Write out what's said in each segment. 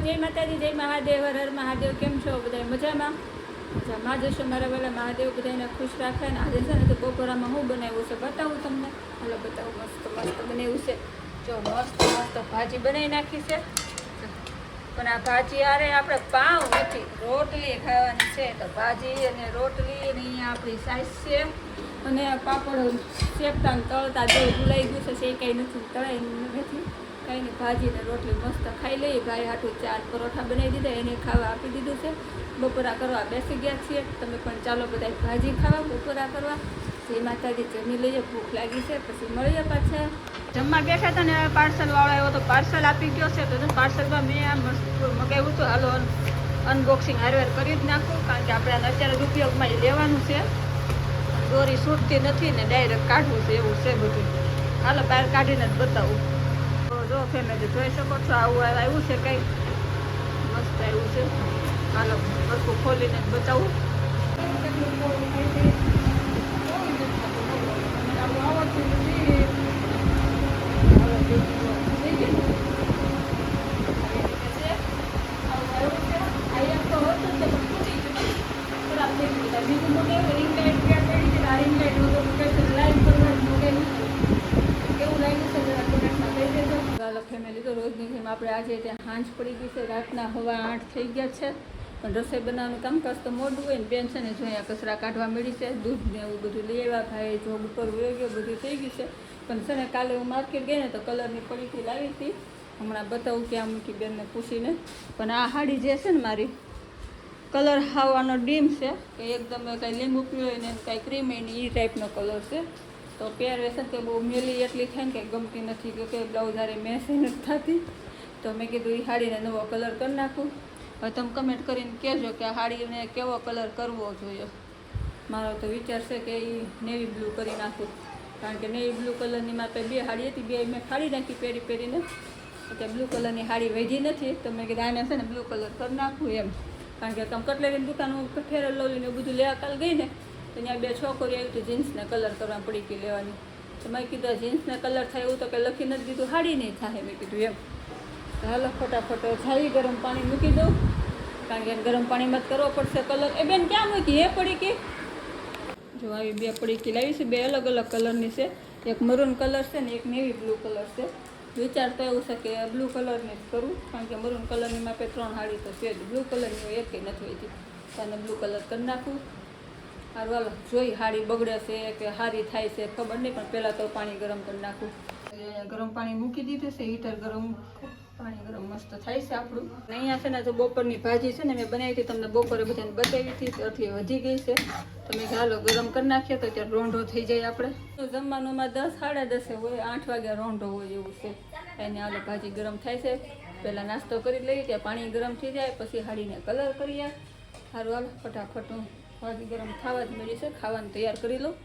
જય માતાજી, જય મહાદેવ, હર હર મહાદેવ. કેમ છો બધા? મજામાં જશો. મારા વાલા મહાદેવ બધાને ખુશ રાખે. ને આજે છે ને તો બપોરામાં હું બનાવ્યું છે બતાવું તમને. હાલો બતાવું. મસ્ત મસ્ત બનાવ્યું છે. જો મસ્ત મસ્ત ભાજી બનાવી નાખી છે. પણ આ ભાજી આરે આપણે પાવ નથી, રોટલી ખાવાની છે. તો ભાજી અને રોટલી અને અહીંયા આપણી સાઈઝ છે. અને પાપડ શેકતા તળતા જે ભૂલાઈ ગયું છે એ કંઈ નથી, તળાઈ નથી. કંઈ નહીં, ભાજી ને રોટલી મસ્ત ખાઈ લઈએ. ભાઈ હાટું 4 પરોઠા બનાવી દીધા, એને ખાવા આપી દીધું છે. બપોરા કરવા બેસી ગયા છીએ. તમે પણ ચાલો બધા ભાજી ખાવા, બપોરા કરવા. જે માતાજી જમી લઈએ, ભૂખ લાગી છે. પછી મળીએ પાછા. જમવા બેઠા હતા ને પાર્સલ વાળો આવ્યો તો પાર્સલ આપી ગયો છે. તો પાર્સલમાં મેં આ મસ્ત મગાવ્યું હતું. હાલો અનબોક્સિંગ હારવાર કરી જ નાખું, કારણ કે આપણે અત્યારે ઉપયોગમાં લેવાનું છે. દોરી છૂટતી નથી ને ડાયરેક્ટ કાઢવું છે, એવું છે બધું. હાલો બહાર કાઢીને જ બતાવું. તો જો ફેમિલી જોઈ શકો છો, આવું આવ્યું છે, કંઈ મસ્ત આવ્યું છે. હાલો વસ્તુ ખોલીને જ બતાવું. આવડતું નથી. ફેમિલી તો રોજની જેમ આપણે આજે ત્યાં સાંજ પડી ગઈ છે. રાતના 8:15 થઈ ગયા છે. પણ રસોઈ બનાવવાનું કામકાજ તો મોડું હોય ને. બેન છે ને જો અહીંયા કચરા કાઢવા મળી છે. દૂધ ને એવું બધું લઈ આવ્યા. ભાઈ જોબ ઉપર વયો ગયો, બધું થઈ ગયું છે. પણ છે ને કાલે હું માર્કેટ ગઈ ને તો કલરની પડીકી લાવી હતી. હમણાં બતાવું ક્યાં મૂકી બેનને પૂછીને. પણ આ સાડી જે છે ને મારી, કલર હાવવાનો ડીમ છે કે એકદમ કાંઈ લીંબુ પીળો ને કાંઈ ક્રીમ એની એ ટાઈપનો કલર છે. તો પહેરવેશ તે બહુ મેલી એટલી થાય ને કંઈ ગમતી નથી, કે કંઈ બ્લાઉઝ હારે મેચ નથી થતી. તો મેં કીધું એ સાડીને નવો કલર કરી નાખું. હવે તમે કમેન્ટ કરીને કહેજો કે આ સાડીને કેવો કલર કરવો જોઈએ. મારો તો વિચાર છે કે એ નેવી બ્લુ કરી નાખું, કારણ કે નેવી બ્લુ કલરની મારે 2 સાડી હતી, 2 મેં ફાડી નાખી પહેરીને. એટલે બ્લુ કલરની સાડી વધી નથી. તો મેં કીધું આને છે ને બ્લુ કલર કરી નાખું એમ. કારણ કે તમે કટલેરીની દુકાન ફેરલ લોલીને બધું લેવા કાલ ગઈ ને તો ત્યાં 2 છોકરીઓ આવી તો જીન્સને કલર કરવા પડી ગઈ લેવાની. તો મેં કીધું જીન્સને કલર થાય એવું તો કંઈ લખી નથી દીધું, સાડી નહીં થાય. મેં કીધું એમ. તો હાલો ફટાફટ છાઈ ગરમ પાણી મૂકી દઉં, કારણ કે ગરમ પાણીમાં જ કરવો પડશે કલર. એ બેન ક્યાં મૂકી? એ પડી કે જો આવી 2 પડીકી લાવી છે. 2 અલગ અલગ કલરની છે. એક મરૂન કલર છે ને એક નેવી બ્લુ કલર છે. વિચાર તો એવું છે કે બ્લુ કલરની જ કરું, કારણ કે મરૂન કલરની માપે 3 સાડી તો છે જ. બ્લુ કલરની એકેય નથી હોતી. તો આને બ્લુ કલર કરી નાખું. સારું હાલો જોઈ સાડી બગડે છે કે સારી થાય છે ખબર નહીં, પણ પહેલાં તો પાણી ગરમ કરી નાખું. ગરમ પાણી મૂકી દીધું છે. હીટર ગરમ, પાણી ગરમ મસ્ત થાય છે આપણું. અહીંયા છે ને તો બપોરની ભાજી છે ને મેં બનાવી હતી, તમને બપોરે બધાને બતાવી હતી. આટલી વધી ગઈ છે. તમે હાલો ગરમ કરી નાખીએ તો ત્યાં રોંઢો થઈ જાય. આપણે તો જમવાનુંમાં 10 સાડા 10 હોય, 8 વાગ્યા રોંઢો હોય એવું છે. એને હાલો ભાજી ગરમ થાય છે. પહેલાં નાસ્તો કરી લઈએ, ત્યાં પાણી ગરમ થઈ જાય પછી સાડીને કલર કરીએ. સારું હાલો ફટાફટ ભાજી ગરમ થવા જ મળી છે. ખાવાનું તૈયાર કરી લઉં.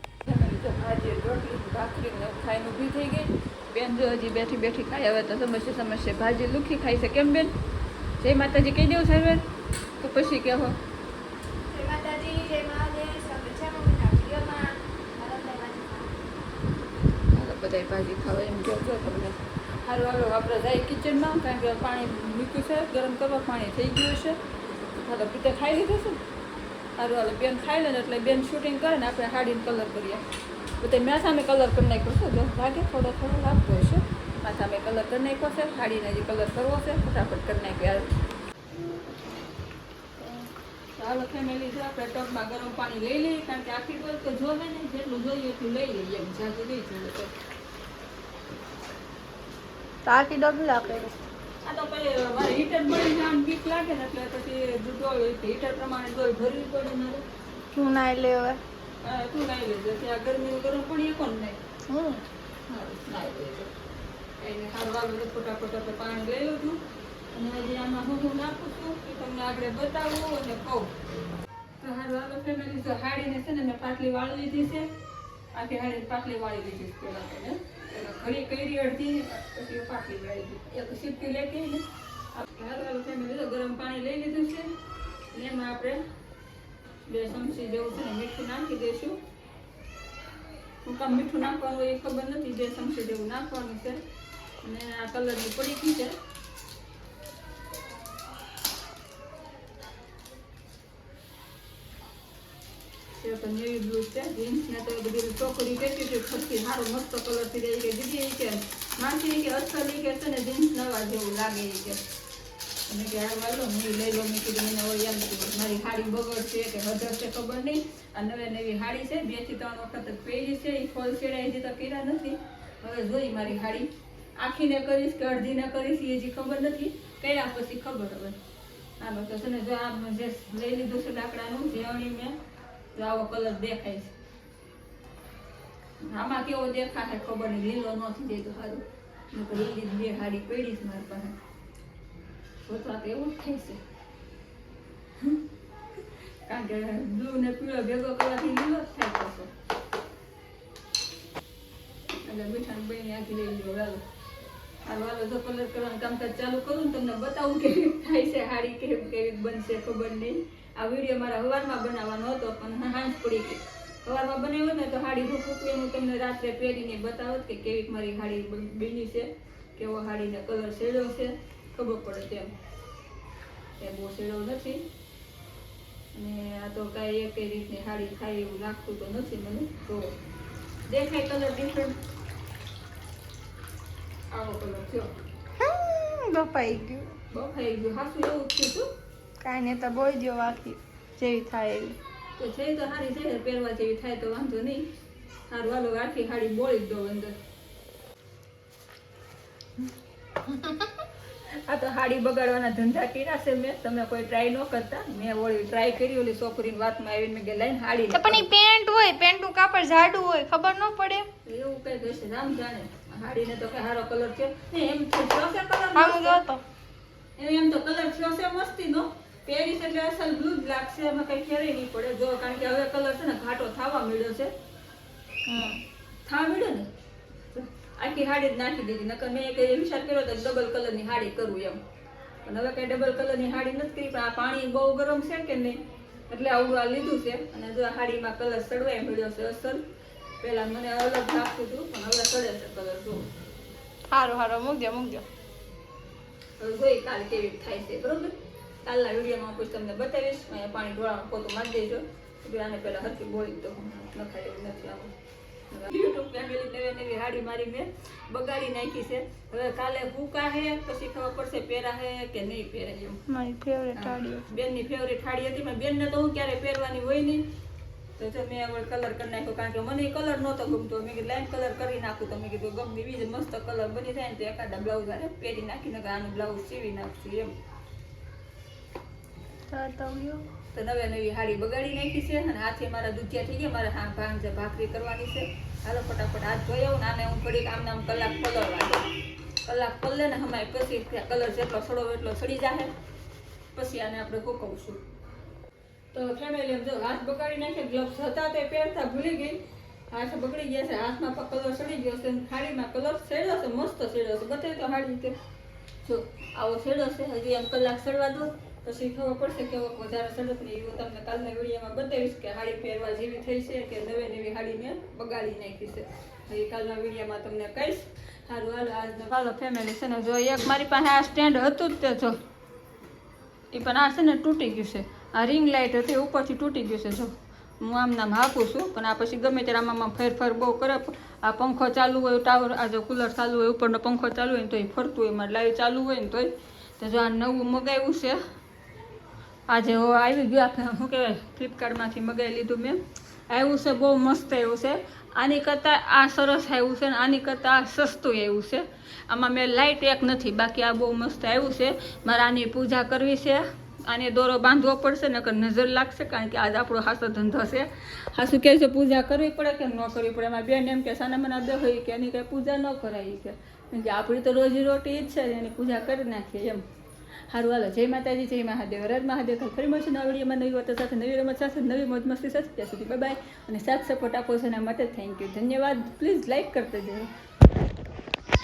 ભાજી રોટલી ભાખરી ખાઈને ઊભી થઈ ગઈ. બેન જો હજી બેઠી બેઠી ખાઈ. હવે તો સમસ્યા ભાજી લુખી ખાઈ છે. કેમ બેન? જય માતાજી કહી દેવું સાહેબ તો પછી કહેવો જય માતાજી, જય મહાદેવ. બધા ભાજી ખાવા એમ કહો તમને. સારું હાલો આપણે જાય કિચનમાં, કારણ કે પાણી મૂક્યું છે ગરમ કરવા. પાણી થઈ ગયું છે. હાલો પીતે ખાઈ લીધું છે. સારું હાલો બેન ખાઈ લે ને એટલે બેન શૂટિંગ કરે ને આપણે સાડીને કલર કરીએ. બધા મેં સામે કલર કરી નાખ્યો છે. જો લાગે થોડો લાગતો હશે. આ સામે કલર કરી નાખ્યો છે. સાડીને જે કલર કરવો છે ફટાફટ કરી નાખ્યો. ચાલો ફેમિલી છે આપણે ટબમાં ગરમ પાણી લઈ લઈએ, કારણ કે આખી ડોલ તો જોવે ને, જેટલું જોઈએ એટલું લઈ લઈએ. એમ જાજુ લઈ જોઈએ તો આખી ડબ લાગે. આ તો પછી મારે હીટર બળી જાય આમ બીક લાગે ને, એટલે પછી ડોલ હીટર પ્રમાણે ડોલ ભરવી પડે મારે. શું નાઈ લે હવે? તું નાઈ લેજે. ત્યાં ગરમીનું ગરમ પાણી કોણ નહીં. હું નાઈ લેજે. એને સારું વાળું ફટાફટ આપણે પાણી લઈ લઉં છું. અને હજી આમાં હું નાખું છું એ તમને આગળ બતાવું અને કહું. તો સારું હાલો ફેમિલી જો હાડીને છે ને મેં પાટલી વાળી લીધી છે. આખી હાડીને પાટલી વાળી લીધી છે. પહેલાં તો ને ઘડી કરી અડધી પછી પાટલી વાળી દીધી. એક સીપકી લેતી ને. સારું હાલો ફેમિલી તો ગરમ પાણી લઈ લીધું છે. અને એમાં આપણે 2 ચમચી જેવું છે ને મીઠું નાખી દઈશું. હું કામ મીઠું નાખવાનું એ ખબર નથી. 2 ચમચી જેવું નાખવાનું છે. અને આ કલરની પડીકી છે. છે તો નેવી બ્લુ છે જીન્સ ને તો બધી છોકરી કહેતી હતી ફરતી સારો મસ્ત કલર થી રહી કે દીદી કે માસી કે અસલ કે છે ને જીન્સ નવા જેવું લાગે કે અને કે આ વાલો હું લઈ લો મેં કીધું મને હવે એમ કીધું મારી હાડી બગડશે કે હદર છે ખબર નહીં આ નવે નવી હાડી છે 2 થી 3 વખત જ પહેરી છે એ ફોલ શેડા હજી તો કર્યા નથી હવે જોઈ મારી હાડી આખીને કરીશ કે અડધીને કરીશ એ હજી ખબર નથી કર્યા પછી ખબર હવે આનો તો છે ને જો આ જે લઈ લીધું છે લાકડાનું જેવણી મેં તો આવો કલર દેખાય છે આમાં કેવો દેખાશે ખબર નહીં લીલો નથી જતો સારું નકર લીલી 2 હાડી પડી છે મારી પાસે તો એવું જ થાય છે કારણ કે બ્લુ ને પીળો ભેગો કરવાથી લીલો જ થાય પાછો એટલે મીઠાની બહેની આખી લઈ લો વાલો હાલો જો કલર કરવાનું કામકાજ ચાલુ કરું ને તમને બતાવું કેવી થાય છે હાડી કેવી બનશે ખબર નહીં આ વિડીયો મારા સવારમાં બનાવવાનો હતો પણ હાંજ પડી ગઈ સવારમાં બનાવ્યો ને તો હાડી ભૂકું હું તમને રાત્રે પહેરીને બતાવત કે કેવી મારી હાડી બની છે કેવો હાડીને કલર શેડો છે ખબર પડે તેમ એ બહુ શેડો નથી અને આ તો કાંઈ એક રીતની હાડી થાય એવું લાગતું તો નથી મને તો દેખાય કલર ડિફરન્ટ આવો કલર થયો બફાઈ ગયું બફાઈ ગયું હાસું એવું જ થયું કાંઈ નહીં તો બોઈ દો આખી જેવી થાય એવી તો છે તો સારી છે પહેરવા જેવી થાય તો વાંધો નહીં સારું હાલો આખી હાડી બોળી જ દો અંદર આ તો હાડી બગાડવાના ધંધા કર્યા છે મેં તમે કોઈ ટ્રાય ન કરતા મેં ઓલી ટ્રાય કરી ઓલી છોકરીની વાતમાં આવીને મેં કે લઈને હાડી પણ એ પેન્ટ હોય પેન્ટનું કાપડ જાડું હોય ખબર ન પડે એવું કઈ હશે રામ જાણે હાડીને તો કઈ સારો કલર છે એમ થયો છે આમ જો તો કલર એમ તો કલર થયો છે મસ્તી નો પેરીસ એટલે અસલ બ્લુ જ લાગશે એમાં કઈ ફેરે નહીં પડે જો કારણ કે હવે કલર છે ને ઘાટો થવા મળ્યો છે થવા મળ્યો ને આખી હાડી જ નાખી દીધી નકર મેં કઈ વિચાર કર્યો તો ડબલ કલરની હાડી કરું એમ પણ હવે કઈ ડબલ કલરની હાડી નથી કરી પણ આ પાણી બહુ ગરમ છે કે નહીં એટલે આવું આ લીધું છે અને જો આ હાડીમાં કલર સડવાઈ મળ્યો છે અસલ પેલા મને અલગ લાગતું હતું પણ હવે સડે છે કલર જો સારું મૂકજો હવે જોઈ કાલ કેવી થાય છે બરોબર કાલના વિડીયોમાં પછી તમને બતાવીશ અહીંયા પાણી ઢોળામાં પોતું મારી દેજો આને પેલા હરખી બોળી તો નખાય એવું નથી આવું યુટ્યુબ ફેમિલી નવી હાડી મારી મેં બગાડી નાખી છે હવે કાલે ભૂકા હે પછી ખબર પડશે પહેરા હે કે નહીં પહેરે એમ મારી ફેવરેટ હાડી બેનની ફેવરેટ હાડી હતી પણ બેનને તો હું ક્યારે પહેરવાની હોય નહીં તો જો મેં હવે કલર કરી નાખ્યો કારણ કે મને કલર નહોતો ગમતો મેં કીધું લાઈન કલર કરી નાખું તો મેં કીધું ગમતી બીજ મસ્ત કલર બની જાય ને તો એકાદા બ્લાઉઝ આને પહેરી નાખીને આનું બ્લાઉઝ સીવી નાખશું એમ તો નવી હાડી બગાડી નાખી છે અને હાથે મારા દૂધિયા થઈ ગયા મારે ભાંજે ભાખરી કરવાની છે હાલો ફટાફટ હાથ ધોઈ આવું ને આને હું ઘડીક આમ નામ કલાક પલળે ને હમાય પછી કલર જેટલો સડો એટલો સડી જાય પછી આને આપણે હુકવશું તો ફેમિલી જો હાથ બગાડી નાખે ગ્લવ્સ હતા તે પહેરતા ભૂલી ગઈ હાથ બગડી ગયા છે હાથમાં પણ કલર સડી ગયો છે હાડીમાં કલર સેડ્યો છે મસ્ત સેડ્યો છે બતાવી તો હાડી તે જો આવો સેડો છે હજી આમ કલાક સડવા દો પછી ખબર પડશે કેવો વધારે સડક ને એવું તમને કાલના વિડીયોમાં બતાવીશ કે હાડી પહેરવા જેવી થઈ છે કે નવી હાડી મેં બગાડી નાખી છે હજી કાલના વિડીયોમાં તમને કહીશ સારું હાલો ફેમિલી છે ને જો એક મારી પાસે આ સ્ટેન્ડ હતું જ તે જો એ પણ આ છે ને તૂટી ગયું છે આ રિંગ લાઇટ હતી ઉપરથી તૂટી ગયું છે જો હું આમ નામ હાંકું છું પણ આ પછી ગમે ત્યારે આમાં ફેરફાર બહુ કરે આ પંખો ચાલુ હોય ટાવર આ જો કુલર ચાલુ હોય ઉપરનો પંખો ચાલુ હોય ને તોય ફરતું હોય મારે લાઈવ ચાલુ હોય ને તોય તો જો આ નવું મગાવ્યું છે આજે આવી ગયું આપણે શું કહેવાય ફ્લિપકાર્ટમાંથી મગાવી લીધું મેં આવ્યું છે બહુ મસ્ત આવ્યું છે આની કરતાં આ સરસ આવ્યું છે ને આની કરતાં આ સસ્તું આવ્યું છે આમાં મેં લાઇટ એક નથી બાકી આ બહુ મસ્ત આવ્યું છે મારે આની પૂજા કરવી છે આને દોરો બાંધવો પડશે નકર નજર લાગશે કારણ કે આજ આપણો હાસો ધંધો છે હાસું કહે છે પૂજા કરવી પડે કે ન કરવી પડે એમાં બેન એમ કે સાના મના દે હોય કે એની કંઈ પૂજા ન કરાવી કે આપણી તો રોજી રોટી જ છે એની પૂજા કરી નાખીએ એમ સારું હાલો જય માતાજી જય મહાદેવ રજ મહાદેવ તો ફરી મળશે નવા વિડીયોમાં નવી વાતો સાથે નવી રમત સાથે નવી મોજ મસ્તી સાથે ત્યાં સુધી બાય અને સાથ સપોર્ટ આપો છો એના માટે થેન્ક યુ ધન્યવાદ પ્લીઝ લાઈક કરતા જજો